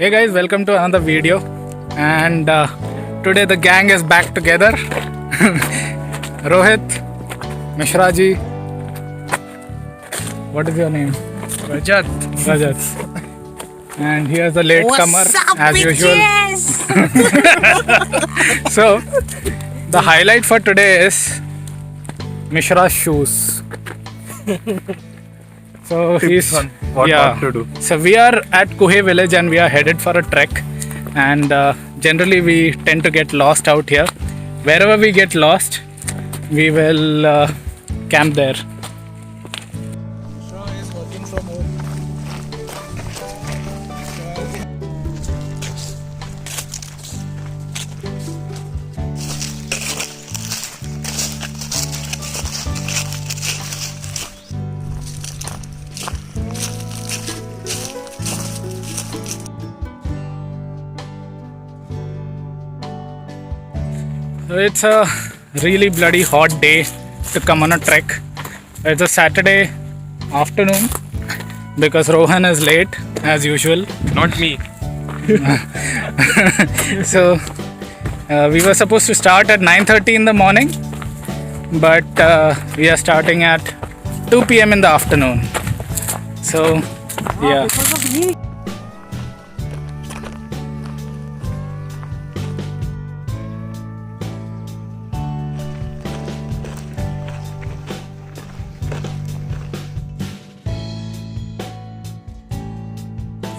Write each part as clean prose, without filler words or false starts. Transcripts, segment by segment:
Hey guys, welcome to another video. And today the gang is back together. Rohit, Mishraji, what is your name? Rajat. Rajat. And here's the latecomer What's up, as usual. bitches? So the highlight for today is Mishra's shoes. So he's on what not to do. So we are at Kuhe village and we are headed for a trek. And generally we tend to get lost out here. Wherever we get lost, we will camp there. Mishra is working from home. So it's a really bloody hot day to come on a trek. It's a Saturday afternoon because Rohan is late as usual. Not me. So we were supposed to start at 9:30 in the morning, but we are starting at 2 p.m. in the afternoon. So yeah. Because of me.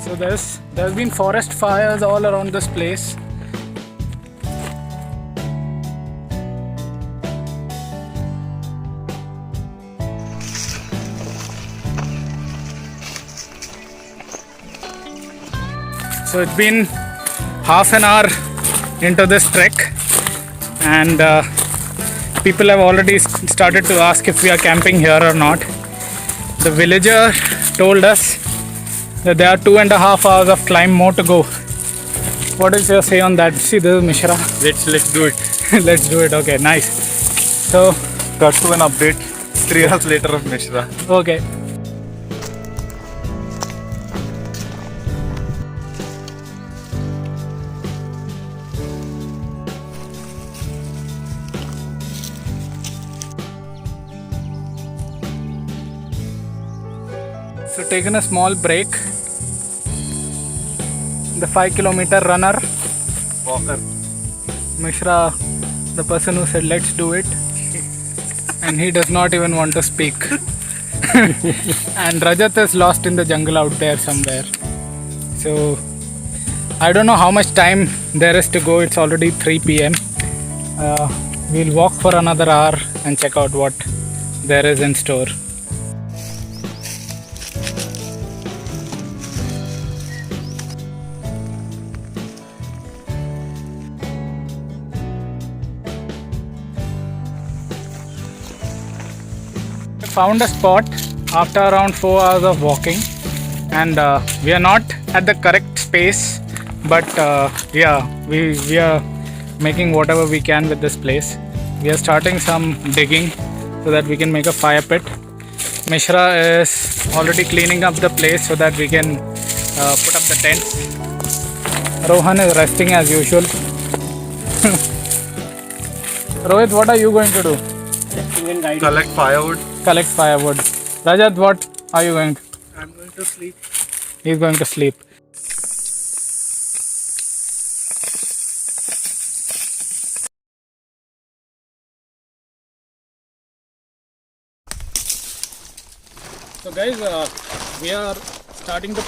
So there's been forest fires all around this place. So it's been half an hour into this trek, and people have already started to ask if we are camping here or not. The villager told us that there are 2.5 hours of climb more to go. What is your say on that? See, this is Mishra. Let's do it. Let's do it. Okay, nice. So, Cut to an update 3 hours later of Mishra. okay. So, taken a small break. The 5-kilometer runner, Walker. Mishra, the person who said let's do it, and he does not even want to speak. And Rajat is lost in the jungle out there somewhere. So I don't know how much time there is to go. It's already 3 p.m. We'll walk for another hour and check out what there is in store. Found a spot after around 4 hours of walking, and we are not at the correct space, but yeah, we are making whatever we can with this place. We are starting some digging so that we can make a fire pit. Mishra is already cleaning up the place so that we can put up the tents. Rohan is resting as usual. Rohit, what are you going to do? Collect firewood. Collect firewood. Rajat, what are you going to? I'm going to sleep. He's going to sleep. So guys, we are starting to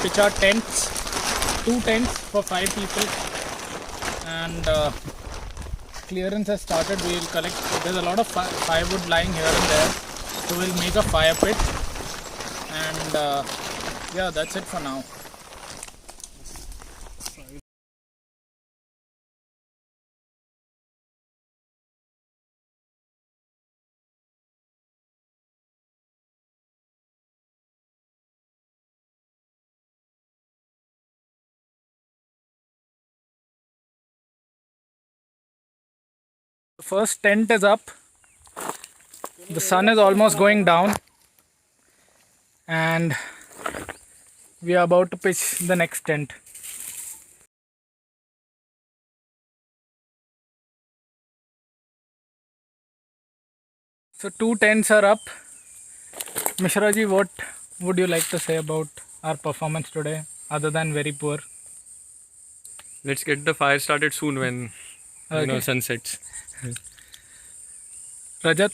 pitch our tents. 2 tents for 5 people, and clearance has started. We will collect. There's a lot of firewood lying here and there, so we'll make a fire pit, and yeah, that's it for now. The first tent is up. The sun is almost going down, and we are about to pitch the next tent. So 2 tents are up. Mishra ji, what would you like to say about our performance today, other than very poor? Let's get the fire started soon when Okay. sun sets. Rajat,